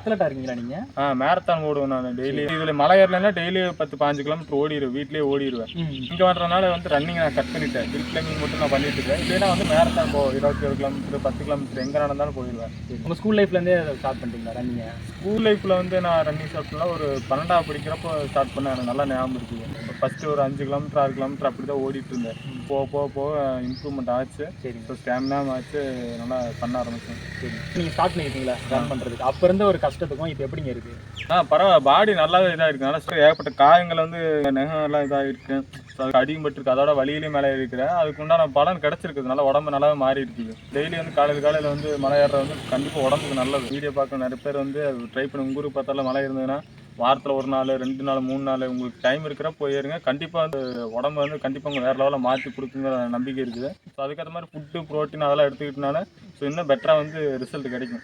அத்லட்டா இருக்கீங்களா நீங்க? மேரத்தான் ஓடுவேன் நான் டெய்லி. இதுல மலை ஏறலைன்னா டெய்லி 10-15 கிலோமீட்டர் ஓடிடுவேன், வீட்லயே ஓடிடுவேன். இங்க வர்றதுனால வந்து ரன்னிங் நான் கட் பண்ணிட்டேன். ஹில் கிளைம்பிங் மட்டும் நான் பண்ணிட்டு இருக்கேன். இல்லைன்னா வந்து மேரத்தான் 27 கிலோமீட்டர் 10 கிலோமீட்டர் எங்க நடந்தாலும் போயிடுவேன். உங்க ஸ்கூல் லைஃப்ல இருந்தே ஸ்டார்ட் பண்ணிட்டீங்களா ரன்னிங்க? ஸ்கூல் லைஃப்ல வந்து நான் ரன்னிங் ஸ்டார்ட் பண்ணலாம் ஒரு 12ஆவது படிக்கிறப்போ ஸ்டார்ட் பண்ணேன். எனக்கு நல்லா ஞாபகம் இருக்குது. ஃபர்ஸ்ட் ஒரு 5 கிலோமீட்டர் 6 கிலோமீட்டர் அப்படி தான் ஓடிட்டு இருந்தேன். போக இம்ப்ரூவ்மெண்ட் ஆச்சு. சரி. ஸோ ஸ்டாமினா ஆச்சு, நல்லா பண்ண ஆரம்பிச்சேன். சரி. நீங்க ஸ்டார்ட் பண்ணிருக்கீங்களா ரன் பண்றதுக்கு? அப்ப இருந்த ஒரு கஷ்டத்துக்கும் இப்போ எப்படிங்க இருக்கு? பரவாயில்ல, பாடி நல்லாவே இதாக இருக்கு. நல்லா ஏகப்பட்ட காயங்கள் வந்து நகம் எல்லாம் இதாக இருக்கு. ஸோ அதுக்கு அடிபட்டுருக்கு. அதோட வழியிலேயே மேலே இருக்கிறேன். அதுக்கு உண்டான பலன் கிடைச்சிருக்குது. நல்லா உடம்பு நல்லாவே மாறி இருக்குது. டெய்லி வந்து காலையில் வந்து மலை ஏற வந்து கண்டிப்பாக உடம்புக்கு நல்லது. வீடியோ பார்க்க நிறைய பேர் வந்து ட்ரை பண்ணி உங்க ஊருக்கு பார்த்தாலும் மலை இருந்ததுன்னா வாரத்தில் 1 நாள் 2 நாள் 3 நாள் உங்களுக்கு டைம் இருக்கிறப்ப போயிருங்க. கண்டிப்பாக வந்து உடம்பு வந்து கண்டிப்பாக உங்கள் வேறு லெவலில் மாற்றி கொடுக்குங்கிற நம்பிக்கை இருக்குது. ஸோ அதுக்கேற்ற மாதிரி ஃபுட்டு ப்ரோட்டீன் அதெல்லாம் எடுத்துக்கிட்டனால ஸோ இன்னும் பெட்டராக வந்து ரிசல்ட் கிடைக்கும்.